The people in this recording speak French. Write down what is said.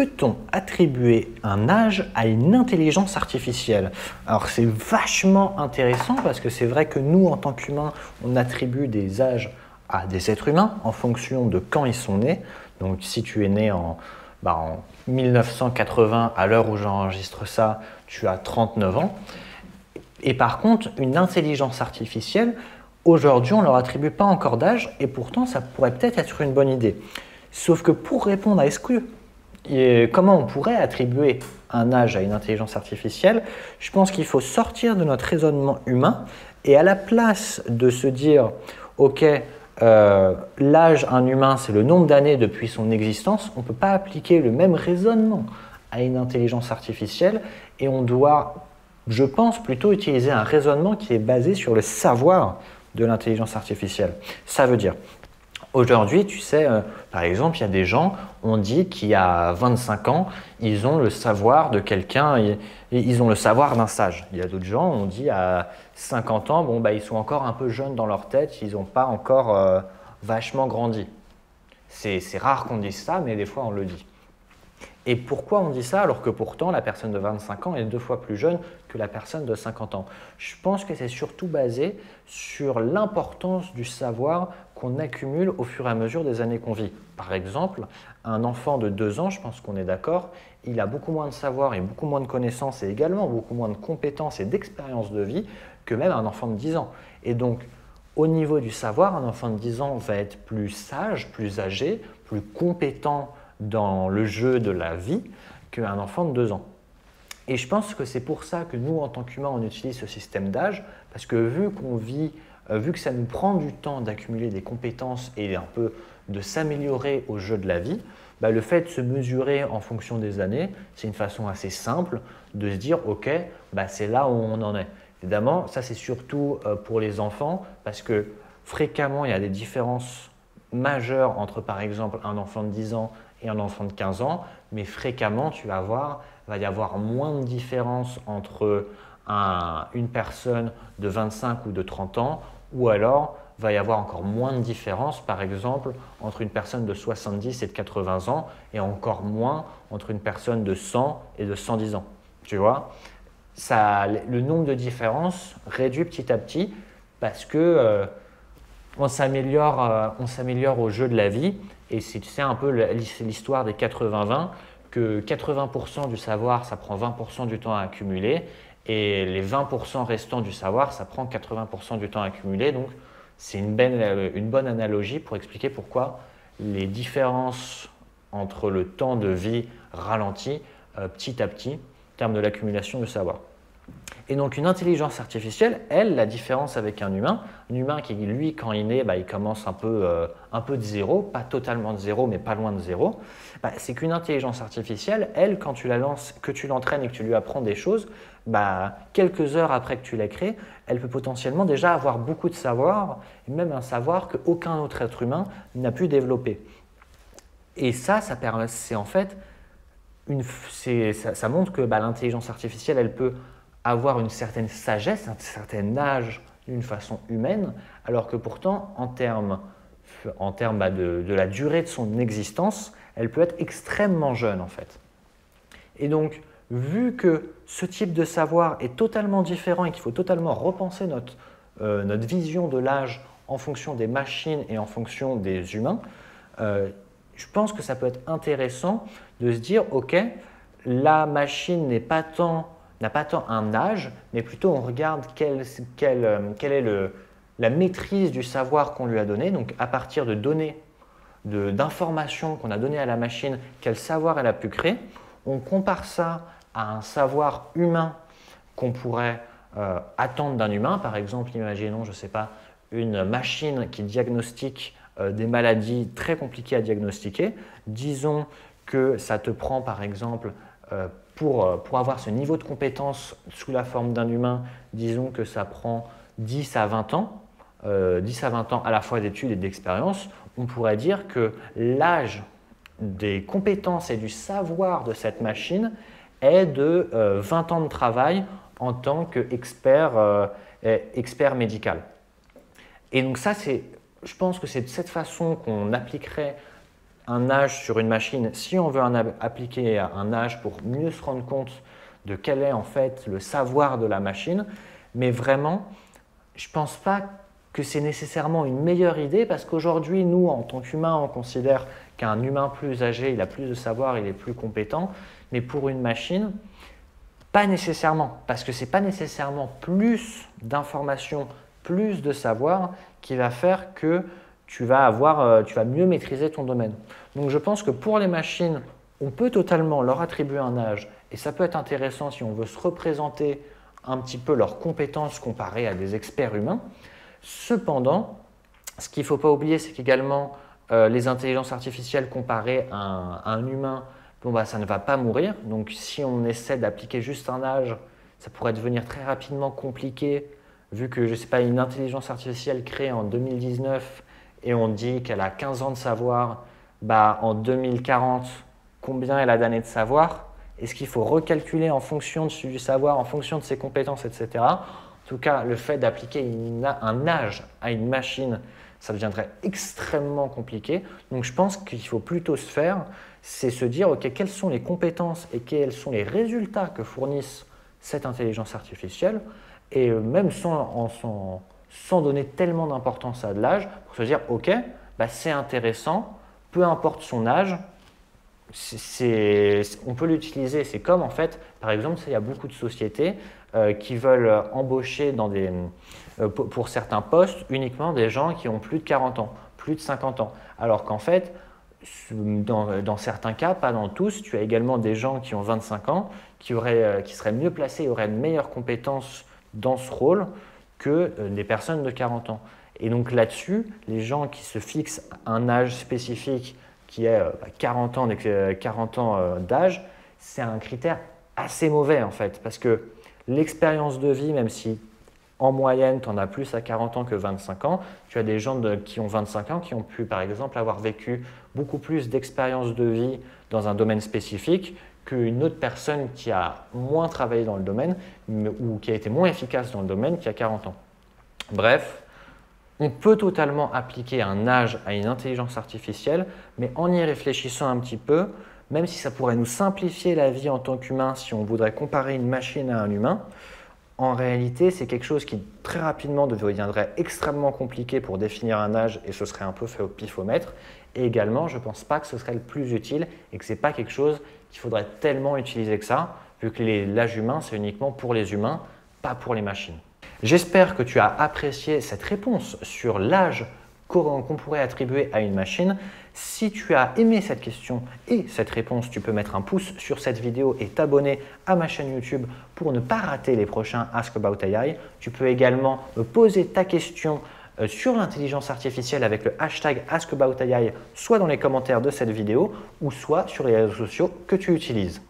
peut-on attribuer un âge à une intelligence artificielle? Alors c'est vachement intéressant parce que c'est vrai que nous, en tant qu'humains, on attribue des âges à des êtres humains en fonction de quand ils sont nés. Donc si tu es né en 1980, à l'heure où j'enregistre ça, tu as 39 ans. Et par contre, une intelligence artificielle, aujourd'hui, on ne leur attribue pas encore d'âge et pourtant, ça pourrait peut-être être une bonne idée. Sauf que pour répondre à comment on pourrait attribuer un âge à une intelligence artificielle, je pense qu'il faut sortir de notre raisonnement humain et à la place de se dire « Ok, l'âge d'un humain, c'est le nombre d'années depuis son existence », on ne peut pas appliquer le même raisonnement à une intelligence artificielle et on doit, je pense, plutôt utiliser un raisonnement qui est basé sur le savoir de l'intelligence artificielle. Ça veut dire, aujourd'hui, tu sais, par exemple, il y a des gens, on dit qu'il y a 25 ans, ils ont le savoir de quelqu'un, ils ont le savoir d'un sage. Il y a d'autres gens, on dit à 50 ans, bon, ils sont encore un peu jeunes dans leur tête, ils n'ont pas encore vachement grandi. C'est rare qu'on dise ça, mais des fois on le dit. Et pourquoi on dit ça alors que pourtant la personne de 25 ans est 2 fois plus jeune que la personne de 50 ans? Je pense que c'est surtout basé sur l'importance du savoir qu'on accumule au fur et à mesure des années qu'on vit. Par exemple, un enfant de 2 ans, je pense qu'on est d'accord, il a beaucoup moins de savoir et beaucoup moins de connaissances et également beaucoup moins de compétences et d'expérience de vie que même un enfant de 10 ans. Et donc, au niveau du savoir, un enfant de 10 ans va être plus sage, plus âgé, plus compétent dans le jeu de la vie qu'un enfant de 2 ans. Et je pense que c'est pour ça que nous, en tant qu'humains, on utilise ce système d'âge, parce que vu que ça nous prend du temps d'accumuler des compétences et un peu de s'améliorer au jeu de la vie, le fait de se mesurer en fonction des années, c'est une façon assez simple de se dire « Ok, c'est là où on en est ». Évidemment, ça c'est surtout pour les enfants, parce que fréquemment, il y a des différences majeures entre, par exemple, un enfant de 10 ans et un enfant de 15 ans, mais fréquemment, tu vas voir, il va y avoir moins de différence entre une personne de 25 ou de 30 ans, ou alors il va y avoir encore moins de différence, par exemple, entre une personne de 70 et de 80 ans, et encore moins entre une personne de 100 et de 110 ans. Tu vois, le nombre de différences réduit petit à petit parce que on s'améliore au jeu de la vie. Et c'est un peu l'histoire des 80-20, que 80% du savoir, ça prend 20% du temps à accumuler, et les 20% restants du savoir, ça prend 80% du temps à accumuler. Donc, c'est une bonne analogie pour expliquer pourquoi les différences entre le temps de vie ralentit petit à petit en termes de l'accumulation du savoir. Et donc une intelligence artificielle, elle, la différence avec un humain qui lui, quand il naît, il commence un peu de zéro, pas totalement de zéro, mais pas loin de zéro, c'est qu'une intelligence artificielle, elle, quand tu la lances, que tu l'entraînes et que tu lui apprends des choses, quelques heures après que tu l'aies créée, elle peut potentiellement déjà avoir beaucoup de savoir, et même un savoir qu'aucun autre être humain n'a pu développer. Et ça permet, c'est en fait, ça montre que l'intelligence artificielle, elle peut avoir une certaine sagesse, un certain âge d'une façon humaine, alors que pourtant, en termes de la durée de son existence, elle peut être extrêmement jeune en fait. Et donc, vu que ce type de savoir est totalement différent et qu'il faut totalement repenser notre vision de l'âge en fonction des machines et en fonction des humains, je pense que ça peut être intéressant de se dire « Ok, la machine n'a pas tant un âge, mais plutôt on regarde quelle est la maîtrise du savoir qu'on lui a donné, donc à partir de données, d'informations qu'on a données à la machine, quel savoir elle a pu créer, on compare ça à un savoir humain qu'on pourrait attendre d'un humain. Par exemple, imaginons, je ne sais pas, une machine qui diagnostique des maladies très compliquées à diagnostiquer. Disons que ça te prend par exemple pour avoir ce niveau de compétence sous la forme d'un humain, disons que ça prend 10 à 20 ans, 10 à 20 ans à la fois d'études et d'expérience, on pourrait dire que l'âge des compétences et du savoir de cette machine est de 20 ans de travail en tant qu'expert médical. Et donc ça, je pense que c'est de cette façon qu'on appliquerait un âge sur une machine, si on veut appliquer un âge pour mieux se rendre compte de quel est en fait le savoir de la machine, mais vraiment, je ne pense pas que c'est nécessairement une meilleure idée parce qu'aujourd'hui, nous, en tant qu'humains, on considère qu'un humain plus âgé, il a plus de savoir, il est plus compétent, mais pour une machine, pas nécessairement, parce que ce n'est pas nécessairement plus d'informations, plus de savoir qui va faire que tu vas mieux maîtriser ton domaine. Donc je pense que pour les machines, on peut totalement leur attribuer un âge et ça peut être intéressant si on veut se représenter un petit peu leurs compétences comparées à des experts humains. Cependant, ce qu'il ne faut pas oublier, c'est qu'également les intelligences artificielles comparées à un humain, bon, bah, ça ne va pas mourir. Donc si on essaie d'appliquer juste un âge, ça pourrait devenir très rapidement compliqué, vu que, je ne sais pas, une intelligence artificielle créée en 2019 et on dit qu'elle a 15 ans de savoir, bah, en 2040, combien elle a d'années de savoir? Est-ce qu'il faut recalculer en fonction du savoir, en fonction de ses compétences, etc. En tout cas, le fait d'appliquer un âge à une machine, ça deviendrait extrêmement compliqué. Donc je pense qu'il faut plutôt se faire, c'est se dire, ok, quelles sont les compétences et quels sont les résultats que fournissent cette intelligence artificielle, et même sans donner tellement d'importance à de l'âge, pour se dire, ok, bah, c'est intéressant, peu importe son âge, on peut l'utiliser. C'est comme en fait, par exemple, il y a beaucoup de sociétés qui veulent embaucher pour certains postes uniquement des gens qui ont plus de 40 ans, plus de 50 ans. Alors qu'en fait, dans certains cas, pas dans tous, tu as également des gens qui ont 25 ans qui seraient mieux placés et auraient de meilleures compétences dans ce rôle que des personnes de 40 ans. Et donc là-dessus, les gens qui se fixent un âge spécifique qui est 40 ans d'âge, c'est un critère assez mauvais en fait, parce que l'expérience de vie, même si en moyenne tu en as plus à 40 ans que 25 ans, tu as des gens qui ont 25 ans qui ont pu par exemple avoir vécu beaucoup plus d'expérience de vie dans un domaine spécifique qu'une autre personne qui a moins travaillé dans le domaine ou qui a été moins efficace dans le domaine qui a 40 ans. Bref, on peut totalement appliquer un âge à une intelligence artificielle, mais en y réfléchissant un petit peu, même si ça pourrait nous simplifier la vie en tant qu'humain si on voudrait comparer une machine à un humain, en réalité, c'est quelque chose qui très rapidement deviendrait extrêmement compliqué pour définir un âge et ce serait un peu fait au pifomètre. Et également, je ne pense pas que ce serait le plus utile et que ce n'est pas quelque chose qu'il faudrait tellement utiliser que ça, vu que l'âge humain, c'est uniquement pour les humains, pas pour les machines. J'espère que tu as apprécié cette réponse sur l'âge qu'on pourrait attribuer à une machine. Si tu as aimé cette question et cette réponse, tu peux mettre un pouce sur cette vidéo et t'abonner à ma chaîne YouTube pour ne pas rater les prochains Ask About AI. Tu peux également me poser ta question sur l'intelligence artificielle avec le hashtag AskAboutAI, soit dans les commentaires de cette vidéo ou soit sur les réseaux sociaux que tu utilises.